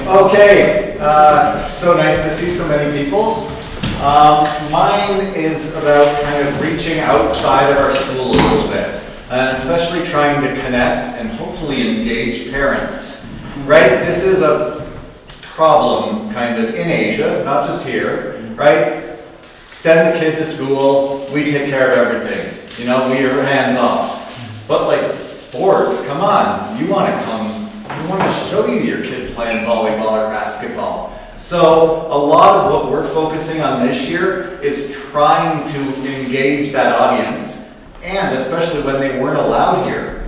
Okay, so nice to see so many people. Mine is about kind of reaching outside of our school a little bit, and especially trying to connect and hopefully engage parents, right? This is a problem kind of in Asia, not just here, right? Send the kid to school, we take care of everything, you know, we are hands off. But like sports, come on, you want to show you your kid playing volleyball or basketball. So a lot of what we're focusing on this year is trying to engage that audience, and especially when they weren't allowed here.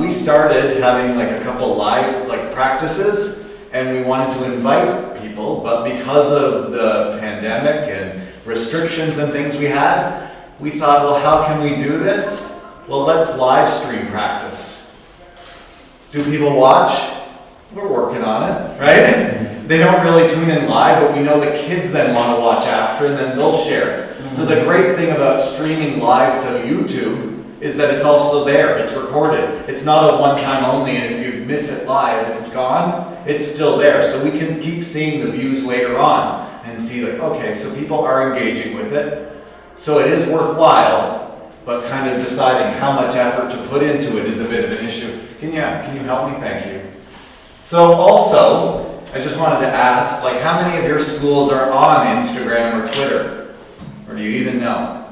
We started having like a couple live practices, and we wanted to invite people, but because of the pandemic and restrictions and things we had, we thought, well, how can we do this? Well, let's live stream practice. Do people watch? We're working on it, right? They don't really tune in live, but we know the kids then want to watch after, and then they'll share it. So the great thing about streaming live to YouTube is that it's also there, it's recorded. It's not a one-time only, and if you miss it live, it's gone. It's still there, so we can keep seeing the views later on and see like, okay, so people are engaging with it. So it is worthwhile, but kind of deciding how much effort to put into it is a bit of an issue. Can you help me? Thank you. So also, I just wanted to ask, like, how many of your schools are on Instagram or Twitter? Or do you even know?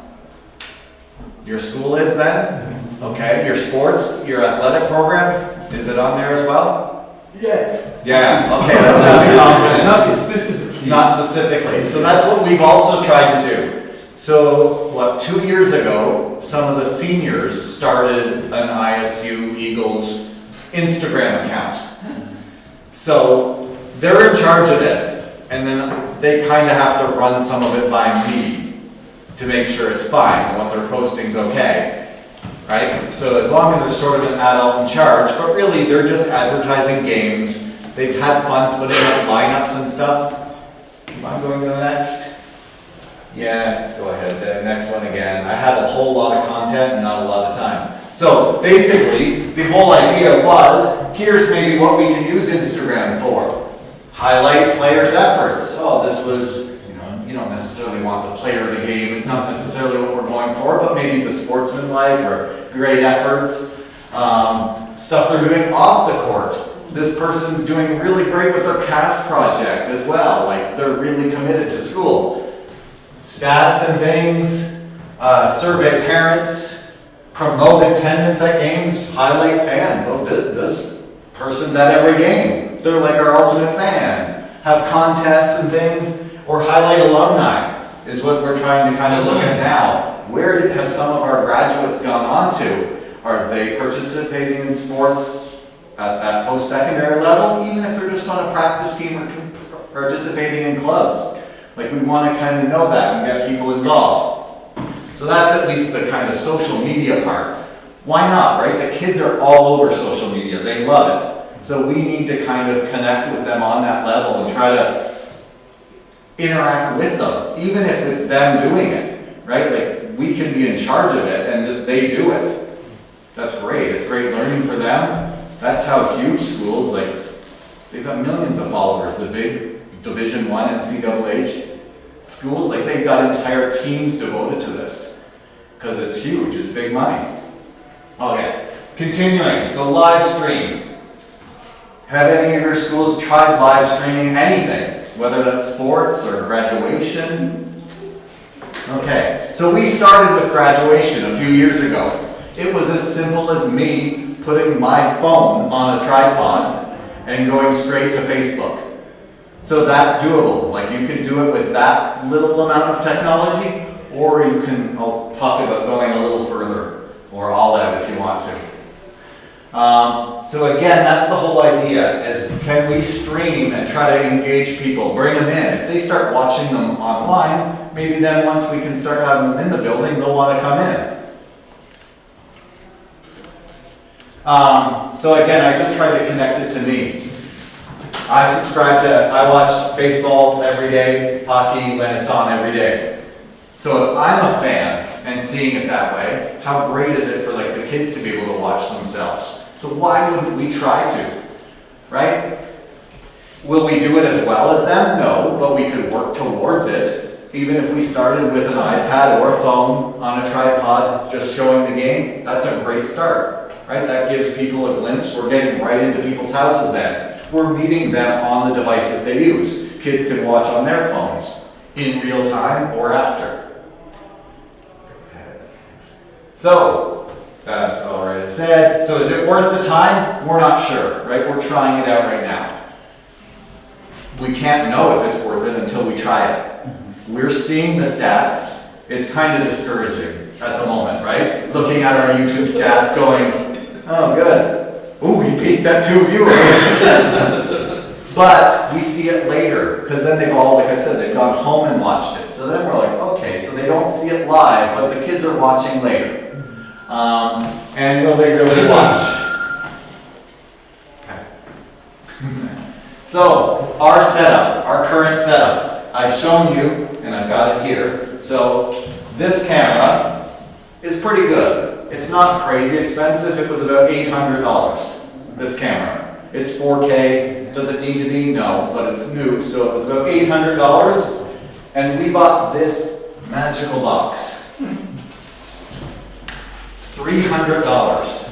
Your school is then? Okay. Your sports, your athletic program, is it on there as well? Yeah. Yeah, okay, that's sounding confident. Not specifically. Not specifically. So that's what we've also tried to do. So, 2 years ago, some of the seniors started an ISU Eagles Instagram account. So they're in charge of it, and then they kind of have to run some of it by me to make sure it's fine and what they're posting is okay, right? So as long as there's sort of an adult in charge, but really they're just advertising games. They've had fun putting up lineups and stuff. Am I going to the next? Yeah, go ahead, the next one again. I had a whole lot of content and not a lot of time. So basically, the whole idea was, here's maybe what we can use Instagram for. Highlight players' efforts. Oh, this was, you don't necessarily want the player of the game. It's not necessarily what we're going for, but maybe the sportsmanlike or great efforts. Stuff they're doing off the court. This person's doing really great with their CAS project as well. Like, they're really committed to school. Stats and things, survey parents, promote attendance at games, highlight fans. Oh, this person's at every game. They're like our ultimate fan. Have contests and things, or highlight alumni is what we're trying to kind of look at now. Where have some of our graduates gone on to? Are they participating in sports at that post-secondary level, even if they're just on a practice team or participating in clubs? Like, we want to kind of know that and get people involved. So that's at least the kind of social media part. Why not, right? The kids are all over social media. They love it. So we need to kind of connect with them on that level and try to interact with them, even if it's them doing it, right? Like, we can be in charge of it and just they do it. That's great. It's great learning for them. That's how huge schools, like, they've got millions of followers. The big Division I NCAA schools, like, they've got entire teams devoted to this because it's huge, it's big money. Okay, continuing, so live stream. Have any of your schools tried live streaming anything, whether that's sports or graduation? Okay, so we started with graduation a few years ago. It was as simple as me putting my phone on a tripod and going straight to Facebook. So that's doable. Like, you can do it with that little amount of technology, or you can, I'll talk about going a little further, or all out if you want to. So again, that's the whole idea, is can we stream and try to engage people, bring them in. If they start watching them online, maybe then once we can start having them in the building, they'll want to come in. So again, I just tried to connect it to me. I watch baseball every day, hockey when it's on every day. So if I'm a fan and seeing it that way, how great is it for like the kids to be able to watch themselves? So why wouldn't we try to? right? Will we do it as well as them? No, but we could work towards it. Even if we started with an iPad or a phone on a tripod, just showing the game, that's a great start, right? That gives people a glimpse. We're getting right into people's houses then. We're meeting them on the devices they use. Kids can watch on their phones in real time or after. So, that's already said. So is it worth the time? We're not sure, right? We're trying it out right now. We can't know if it's worth it until we try it. We're seeing the stats. It's kind of discouraging at the moment, right? Looking at our YouTube stats going, oh good. Ooh, we peaked at 2 viewers. But we see it later, because then they've all, like I said, they've gone home and watched it. So then we're like, okay, so they don't see it live, but the kids are watching later. And will they really watch? Okay. So, our setup, our current setup, I've shown you, and I've got it here. So, this camera is pretty good. It's not crazy expensive. It was about $800, this camera. It's 4K. Does it need to be? No, but it's new. So, it was about $800. And we bought this magical box. $300.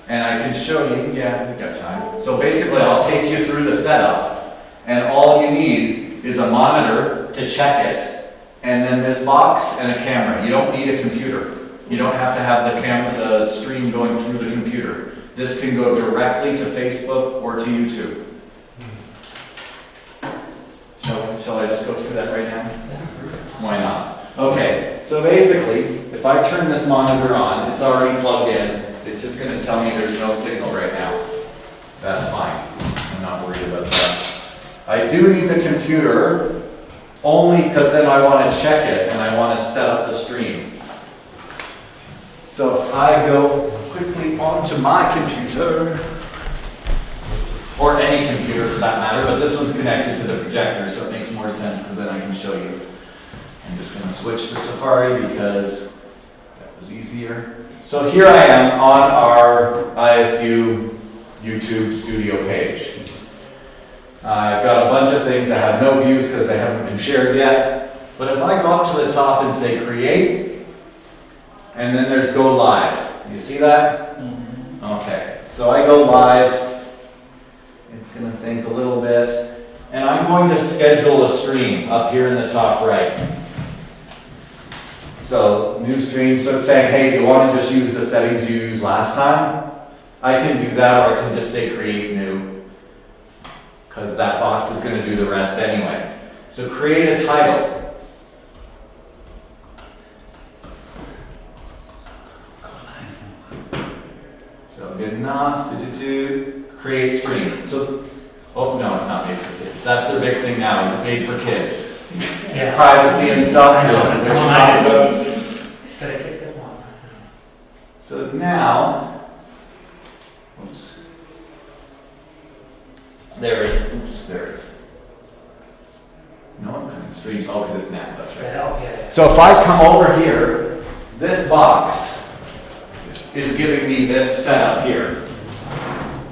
And I can show you, yeah, we've got time. So basically I'll take you through the setup, and all you need is a monitor to check it, and then this box and a camera. You don't need a computer. You don't have to have the stream going through the computer. This can go directly to Facebook or to YouTube. Shall I just go through that right now? Why not? Okay, so basically, if I turn this monitor on, it's already plugged in. It's just going to tell me there's no signal right now. That's fine. I'm not worried about that. I do need the computer only because then I want to check it and I want to set up the stream. So if I go quickly onto my computer, or any computer for that matter, but this one's connected to the projector, so it makes more sense because then I can show you. I'm just going to switch to Safari because that was easier. So here I am on our ISU YouTube studio page. I've got a bunch of things that have no views because they haven't been shared yet. But if I go up to the top and say create, and then there's go live. You see that? Okay, so I go live. It's going to think a little bit. And I'm going to schedule a stream up here in the top right. So, new stream, so it's saying, hey, do you want to just use the settings you used last time? I can do that, or I can just say create new, because that box is going to do the rest anyway. So create a title. So good enough, create stream. So, oh no, it's not made for kids. That's the big thing now, is it made for kids? Yeah. Privacy and stuff. I know, which that's we one talked I about. Should I take that one? So now, oops. There it is. No one kind of streams, oh, because it's now, that's right. Yeah. So if I come over here, this box is giving me this setup here.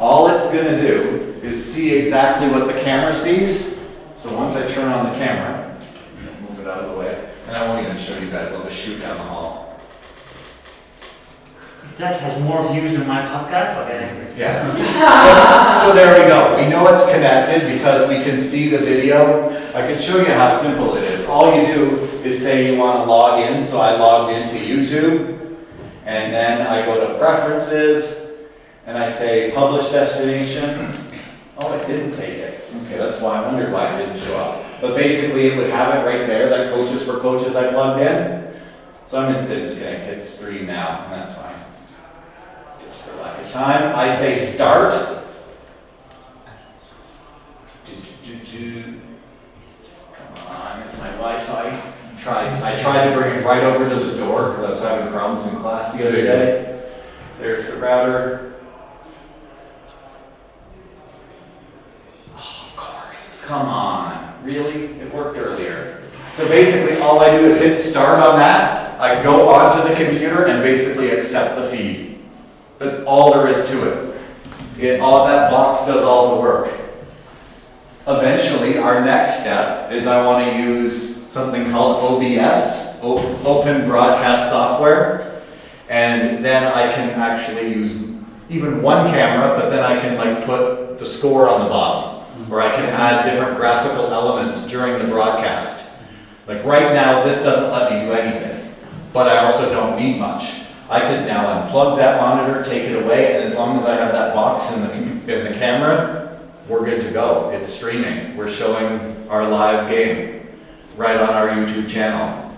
All it's going to do is see exactly what the camera sees. So once I turn on the camera, move it out of the way, and I won't even show you guys, I'll just shoot down the hall. If that has more views than my podcast, I'll get angry. Yeah. So there we go. We know it's connected because we can see the video. I can show you how simple it is. All you do is say you want to log in. So I logged into YouTube, and then I go to preferences, and I say publish destination. Oh, it didn't take it. Okay, that's why I wondered why it didn't show up. But basically, it would have it right there, that Coaches for Coaches I plugged in. So I'm instead just going to hit stream now, and that's fine. Just for lack of time, I say start. Come on, it's my Wi-Fi. I tried to bring it right over to the door because I was having problems in class the other day. There's the router. Come on, really? It worked earlier. So basically all I do is hit start on that, I go onto the computer and basically accept the feed. That's all there is to it. All that box does all the work. Eventually, our next step is I want to use something called OBS, Open Broadcast Software, and then I can actually use even one camera, but then I can like put the score on the bottom, or I can add different graphical elements during the broadcast. Like right now, this doesn't let me do anything, but I also don't need much. I could now unplug that monitor, take it away, and as long as I have that box in the camera, we're good to go. It's streaming. We're showing our live game right on our YouTube channel.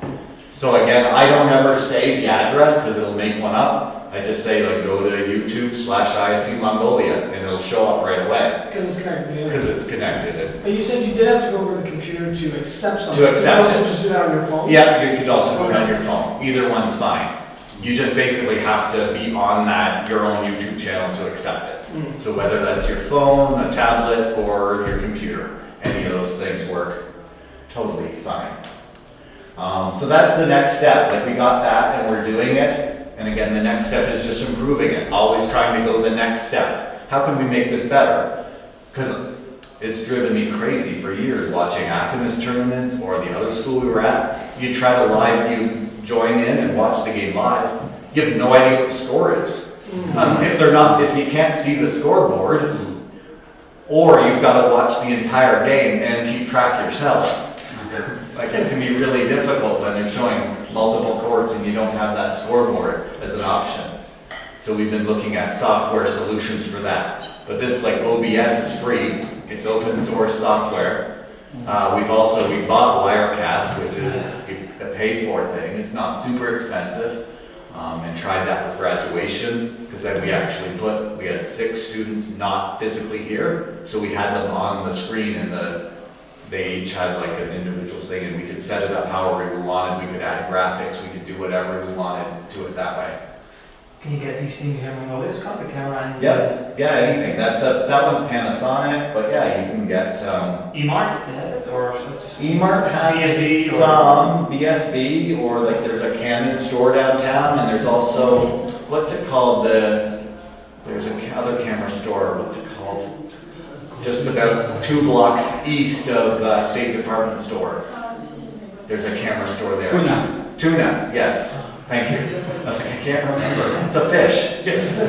So again, I don't ever say the address because it'll make one up. I just say like go to YouTube/ISU Mongolia and it'll show up right away. Because it's connected. Because it's connected. But you said you did have to go over the computer to accept something. To accept You could also it. just do that on your phone? Yeah, you could also do it on your phone. Either one's fine. You just basically have to be on your own YouTube channel to accept it. So whether that's your phone, a tablet, or your computer, any of those things work totally fine. So that's the next step. Like we got that and we're doing it. And again, the next step is just improving it. Always trying to go the next step. How can we make this better? Because it's driven me crazy for years watching Academist tournaments or the other school we were at. You try to you join in and watch the game live. You have no idea what the score is. If you can't see the scoreboard, or you've got to watch the entire game and keep track yourself. Like it can be really difficult when they're showing multiple courts and you don't have that scoreboard as an option. So we've been looking at software solutions for that. But this like OBS is free. It's open source software. We bought Wirecast, which is a paid for thing. It's not super expensive. And tried that with graduation, because then we had 6 students not physically here, so we had them on the screen and they each had like an individual thing and we could set it up however we wanted, we could add graphics, we could do whatever we wanted to it that way. Can you get these things here in Mongolia? It's got the camera and... Yeah, anything. That one's Panasonic, but yeah, you can get... eMart, they have it, or just... eMart has BSB or... some BSB, or like there's a Canon store downtown, and there's also, what's it called, there's other camera store, what's it called? Just about 2 blocks east of State Department store. There's a camera store there. Tuna, yes. Thank you. I was like, I can't remember. It's a fish. Yes.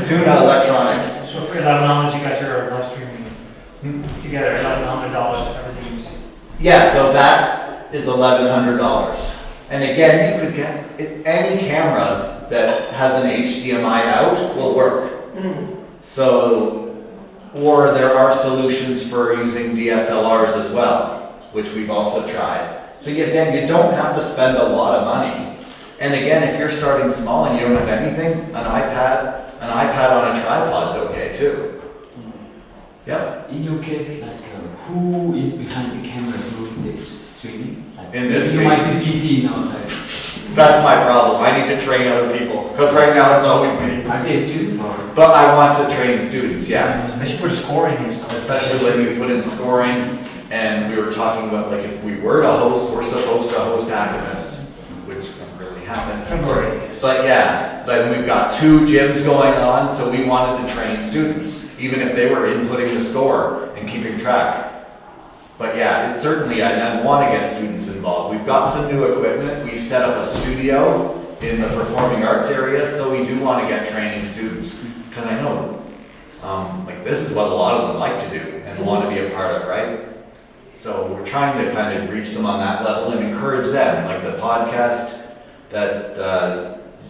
Tuna Electronics. So for $1,100, you got your live streaming together, $1,100, everything you see. Yeah, so that is $1,100. And again, you could get any camera that has an HDMI out will work. So, or there are solutions for using DSLRs as well, which we've also tried. So again, you don't have to spend a lot of money. And again, if you're starting small and you don't have anything, an iPad on a tripod's okay too. Yep. In your case, who is behind the camera doing this streaming? In this you case, might be busy, that's my problem. I need to train other people because right now it's always me. Are they students or? But I want to train students, yeah. Especially for the scoring and stuff. Especially when you put in scoring, and we were talking about like if we were to host, we're supposed to host Academists, which won't really happen. February, yes. But yeah, then we've got 2 gyms going on, so we wanted to train students, even if they were inputting the score and keeping track. But yeah, it's certainly, I want to get students involved. We've got some new equipment. We've set up a studio in the performing arts area, so we do want to get training students. Because I know, like this is what a lot of them like to do and want to be a part of, right? So we're trying to kind of reach them on that level and encourage them, like the podcast that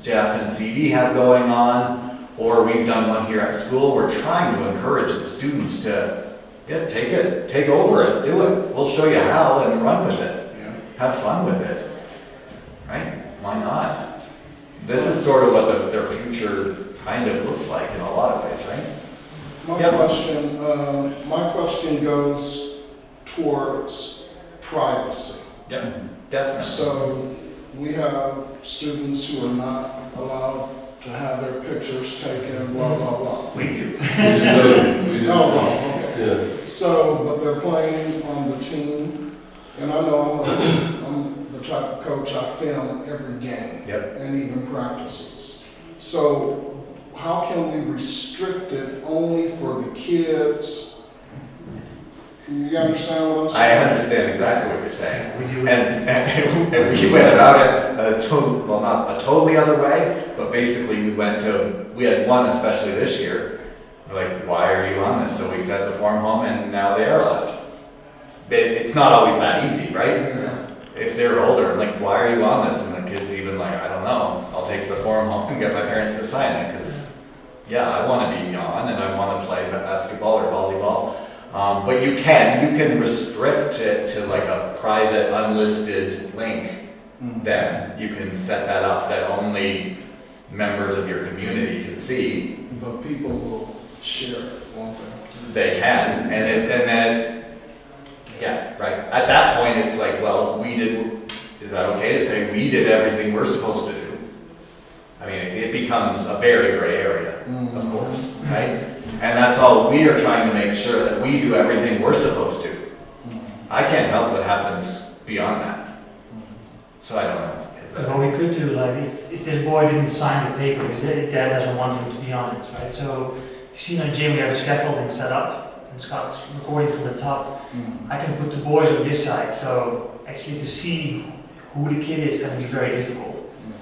Jeff and CD have going on, or we've done one here at school. We're trying to encourage the students to take over it, do it. We'll show you how and run with it. Yeah. Have fun with it, right? Why not? This is sort of what their future kind of looks like in a lot of ways, right? My question goes towards privacy. Yep, definitely. So we have students who are not allowed to have their pictures taken, blah, blah, blah. We do. Oh, well, okay. So, but they're playing on the team, and I know I'm the type of coach, I film every game. Yep. And even practices. So how can we restrict it only for the kids? You understand what I'm I saying? understand exactly what you're saying. We do. And we went about it well, not a totally other way, but basically we had one especially this year. We're like, why are you on this? So we sent the form home and now they are allowed. It's not always that easy, right? Yeah. If they're older, like, why are you on this? And the kid's even like, I don't know. I'll take the form home and get my parents to sign it because, yeah, I want to be on and I want to play basketball or volleyball. But you can restrict it to like a private unlisted link. Then you can set that up that only members of your community can see. But people will share it, won't they? They can, and then it's, yeah, right. At that point, it's like, well, is that okay to say we did everything we're supposed to do? I mean, it becomes a very gray area, of course, right? And that's all we are trying to make sure that we do everything we're supposed to. I can't help what happens beyond that. So I don't know. Because what we could do, like, if this boy didn't sign the paper, his dad doesn't want him to be on it, right? So, you see in the gym, we have a scaffolding set up, and Scott's recording from the top. I can put the boys on this side, so actually to see who the kid is can be very difficult.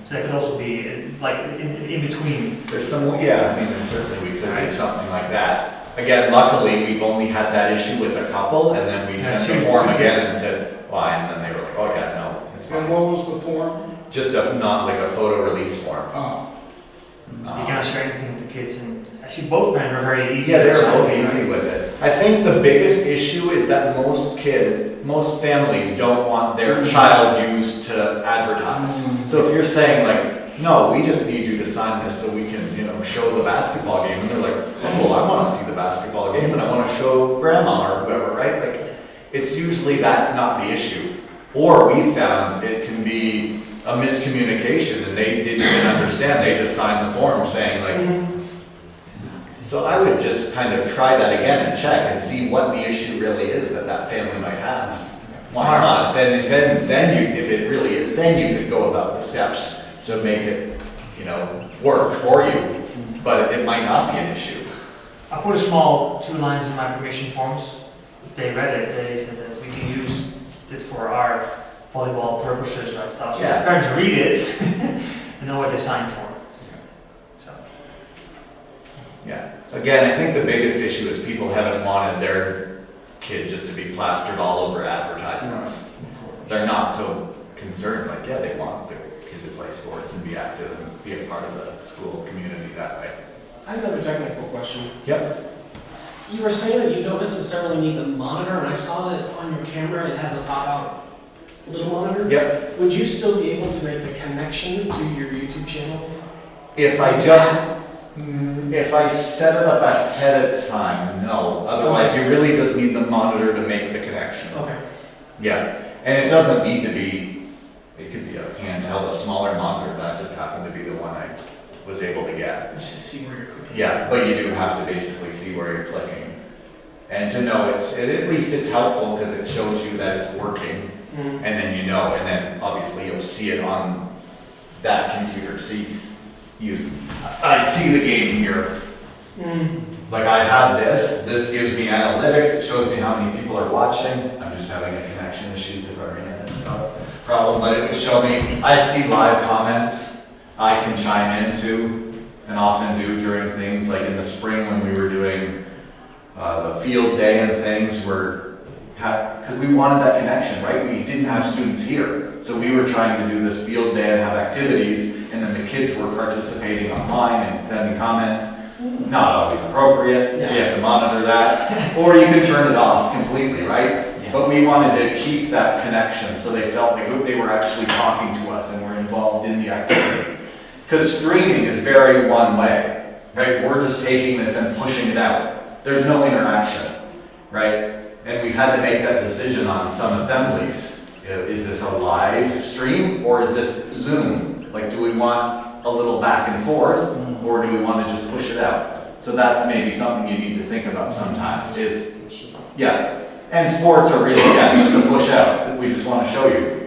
So that could also be, like, in between. There's some, yeah, I mean, certainly we could do something like that. Again, luckily, we've only had that issue with a couple, and then we sent the form again and said, why? And then they were like, oh yeah, no, it's And fine. what was the form? Just not like a photo release form. You cannot share anything with the kids, and actually both parents were very easy. Yeah, they to were sign, both right? easy with it. I think the biggest issue is that most families don't want their child used to advertise. So if you're saying like, no, we just need you to sign this so we can, show the basketball game, and they're like, oh, well, I want to see the basketball game and I want to show grandma or whoever, right? Like, it's usually that's not the issue. Or we found it can be a miscommunication and they didn't even understand. They just signed the form saying like, so I would just kind of try that again and check and see what the issue really is that family might have. Why not? Then you, if it really is, then you could go about the steps to make it, work for you. But it might not be an issue. I put a small 2 lines in my permission forms. If they read it, they said that we can use it for our volleyball purposes, right stuff. So Yeah. if parents read it, they know what they signed for. So. Yeah. Again, I think the biggest issue is people haven't wanted their kid just to be plastered all over advertisements. They're not so concerned, like, yeah, they want their kid to play sports and be active and be a part of the school community that way. I have another technical question. Yep. You were saying that you don't necessarily need the monitor, and I saw that on your camera it has a pop-out little monitor. Yep. Would you still be able to make the connection to your YouTube channel? If I set it up ahead of time, no. Otherwise, you really just need the monitor to make the connection. Okay. Yeah. And it doesn't need to be, it could be a handheld, a smaller monitor. That just happened to be the one I was able to get. Just to see where you're clicking. Yeah, but you do have to basically see where you're clicking. And to know at least it's helpful because it shows you that it's working. And then and then obviously you'll see it on that computer. I see the game here. Like I have this gives me analytics, it shows me how many people are watching. I'm just having a connection issue because our internet's not a problem, but it would show me, I'd see live comments I can chime into and often do during things like in the spring when we were doing the field day and things because we wanted that connection, right? We didn't have students here. So we were trying to do this field day and have activities, and then the kids were participating online and sending comments. Not always appropriate, so you have to monitor that. Or you can turn it off completely, right? Yeah. But we wanted to keep that connection so they felt like they were actually talking to us and were involved in the activity. Because streaming is very one way, right? We're just taking this and pushing it out. There's no interaction, right? And we've had to make that decision on some assemblies. Is this a live stream or is this Zoom? Like, do we want a little back and forth or do we want to just push it out? So that's maybe something you need to think about sometimes is, yeah. And sports are really, just a push out. We just want to show you.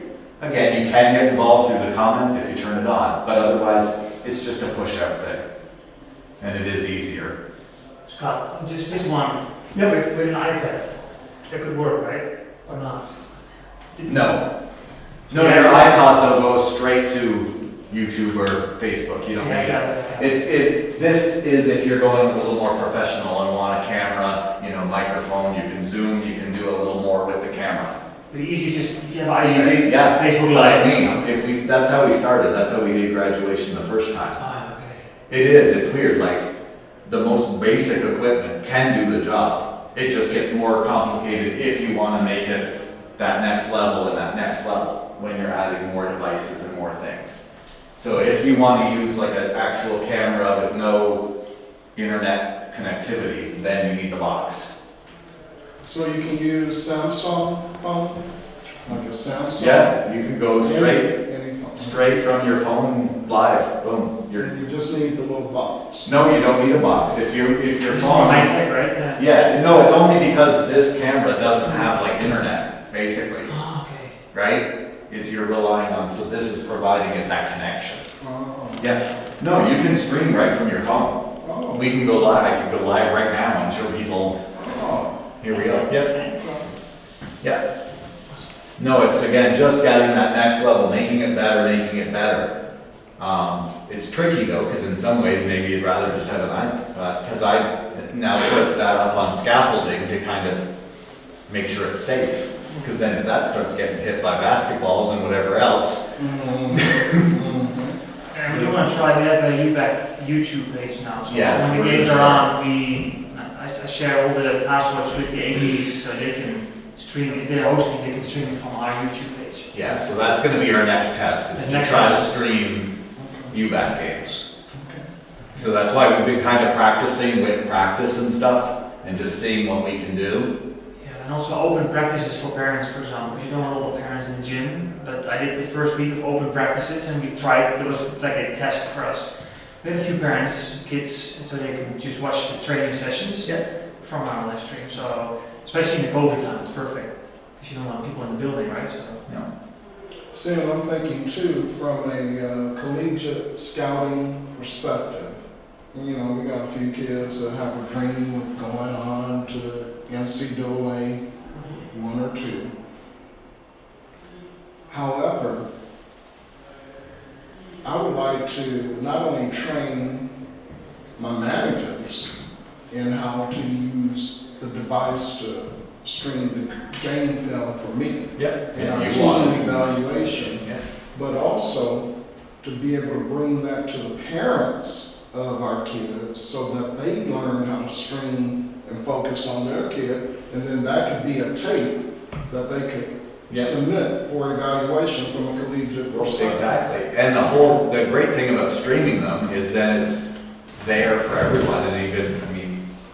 Again, you can get involved through the comments if you turn it on, but otherwise it's just a push out thing. and it is easier. Scott, just this one. Yep. With an iPad, that could work, right? Or not? No. No, your iPod though goes straight to YouTube or Facebook. You don't need it. This is if you're going a little more professional and want a camera, microphone, you can zoom, you can do a little more with the camera. The easy is just if you have iPad, Easy, yeah. Facebook That's Live. what I mean. That's how we started. That's how we did graduation the first time. Ah, okay. It is. It's weird. Like the most basic equipment can do the job. It just gets more complicated if you want to make it that next level and that next level when you're adding more devices and more things. So if you want to use like an actual camera with no internet connectivity, then you need the box. So you can use Samsung phone, like a Samsung? Yeah, you can go Any phone. straight from your phone live. Boom. You just need the little box. No, you don't need a box. If your It's more phone. high tech, right? Yeah, no, it's only because this camera doesn't have like internet, basically, Ah, okay. right? Is you're relying on, so this is providing it that connection. Oh. Yeah. No, you can stream right from your phone. Oh. We can go live. I can go live right now and show people. Oh. Here we go. Yep. Yeah. No, it's again just getting that next level, making it better, making it better. It's tricky though, because in some ways maybe you'd rather just have an iPad, because I now put that up on scaffolding to kind of make sure it's safe. Because then if that starts getting hit by basketballs and whatever else, And we want to try, we have a UBAC YouTube page now. So Yes, when the we're games gonna are on, I share all the passwords with the ADs so they can stream. If they're hosting, they can stream it from our YouTube page. yeah, so that's going to be our next test, is The to next try to test. stream UBAC games. So that's why we've been kind of practicing with practice and stuff, and just seeing what we can do. Yeah, and also open practices for parents, for example. Because you don't want all the parents in the gym, but I did the first week of open practices and we tried, there was like a test for us. We had a few parents, kids, so they can just watch the training sessions from our live stream. So, especially in the COVID time, it's perfect. Because you don't want people in the building, right? So, Yeah. See, and I'm thinking too, from a collegiate scouting perspective. We got a few kids that have a dream of going on to NCAA 1 or 2. However, I would like to not only train my managers in how to use the device to stream the game film for me Yep. in our You team want. evaluation, Yeah. but also to be able to bring that to the parents of our kids so that they learn how to stream and focus on their kid, and then that could be a tape that they could Yeah. submit for evaluation from a collegiate perspective. Exactly. And the great thing about streaming them is that it's there for everyone. And even,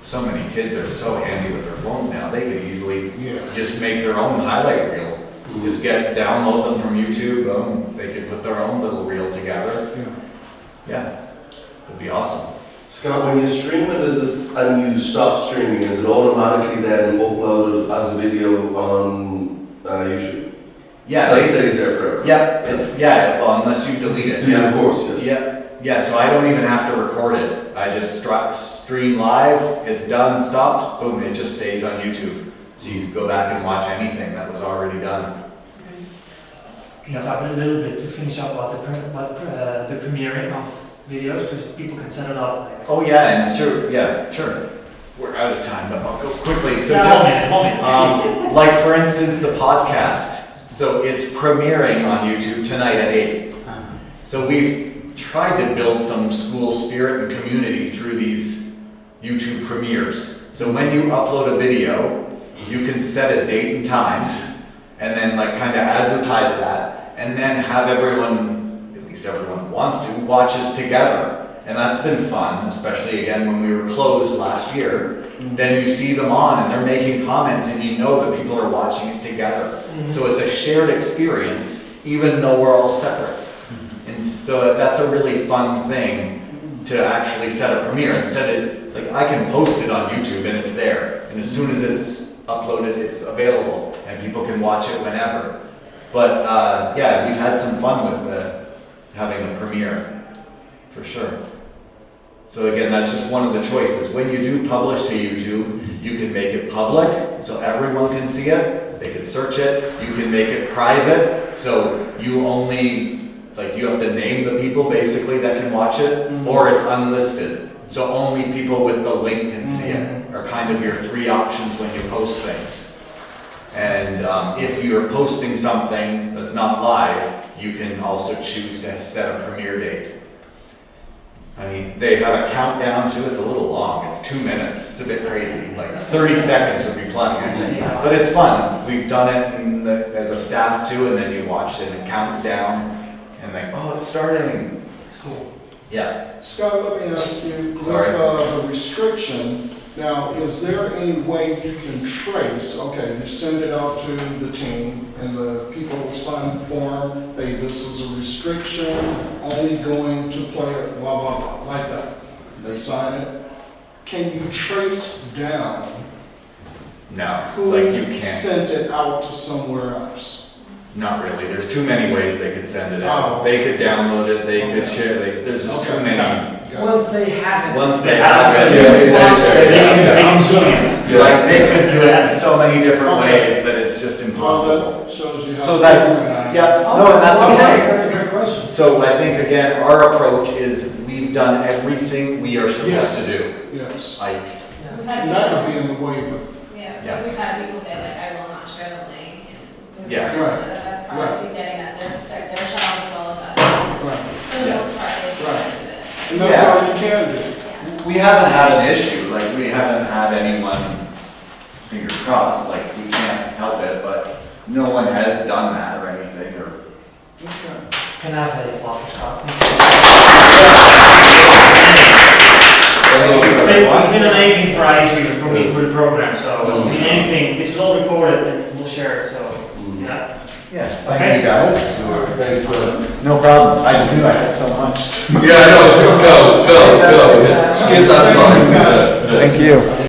so many kids are so handy with their phones now. They could easily Yeah. just make their own highlight reel. Just download them from YouTube. They could put their own little reel together. Yeah. Yeah. It'd be awesome. Scott, when you stream it, and you stop streaming, is it automatically then uploaded as a video on YouTube? Yeah. That stays there forever. Yeah. Well, unless you delete it. Yeah, of course, yes. Yeah. Yeah. So I don't even have to record it. I just stream live. It's done. Stopped. Boom. It just stays on YouTube. So you can go back and watch anything that was already done. can you talk a little bit to finish up about the premiering of videos? Because people can set it up. Like, Oh yeah, and sure. We're out of time, but I'll go quickly. So yeah, one minute. like for instance, the podcast. So it's premiering on YouTube tonight at 8. So we've tried to build some school spirit and community through these YouTube premieres. So when you upload a video, you can set a date and time, and then kind of advertise that, and then have everyone, at least everyone who wants to, watches together. And that's been fun, especially again when we were closed last year. Then you see them on and they're making comments and you know that people are watching it together. So it's a shared experience, even though we're all separate. And so that's a really fun thing to actually set a premiere. Instead of, I can post it on YouTube and it's there. And as soon as it's uploaded, it's available and people can watch it whenever. But yeah, we've had some fun with having a premiere, for sure. So again, that's just one of the choices. When you do publish to YouTube, you can make it public, so everyone can see it. They can search it. You can make it private, so you only, like, you have to name the people basically that can watch it, or it's unlisted. So only people with the link can see it, are kind of your three options when you post things. And if you're posting something that's not live, you can also choose to set a premiere date. I mean, they have a countdown too. It's a little long. It's 2 minutes. It's a bit crazy. Like 30 seconds would be plenty, I think. But it's fun. We've done it as a staff too, and then you watch it and it counts down, and like, oh, it's starting. It's cool. Yeah. Scott, let me ask you, with Sorry. the restriction, now, is there any way you can trace, okay, you send it out to the team and the people sign the form, hey, this is a restriction, only going to player, blah, blah, blah, like that. They sign it. Can you trace down No, who like you can't. sent it out to somewhere else? Not really. There's too many ways they could send it out. Oh. They could download it. They could Okay. share. There's just too Okay, many. got it. Once they have it. Once they They have have it, Yeah, it's They actually. can zoom it. Yeah. like they could do it in so many different Okay. ways that it's just Well, impossible. that shows you how. So that, organized. yeah, Oh, no, and that's well, okay. That's a great question. So I think again, our approach is we've done everything we are supposed Yes. to do. Yes. Like, We've had And that people, could be in the waiver. yeah, Yeah. we've had people say like, I will not share the link, and we've Yeah. learned Right. that that's Right. policy setting, that's their job as well as others. Right. For the Yeah. most part, they just Right. do it. And that's Yeah. all you can do. Yeah. we haven't had an issue. Like we haven't had anyone, fingers crossed. Like we can't help it, but no one has done that or anything. Or Okay. Can I have a buffer, Scott? It's been amazing for ISU, for me, for the program, so if you need anything, this is all recorded and we'll share it, so, yeah. yes, thank Okay. you guys. Thanks, man. No problem. I just knew I had so much. Yeah, I know. Go. Skip that slide. Thank you.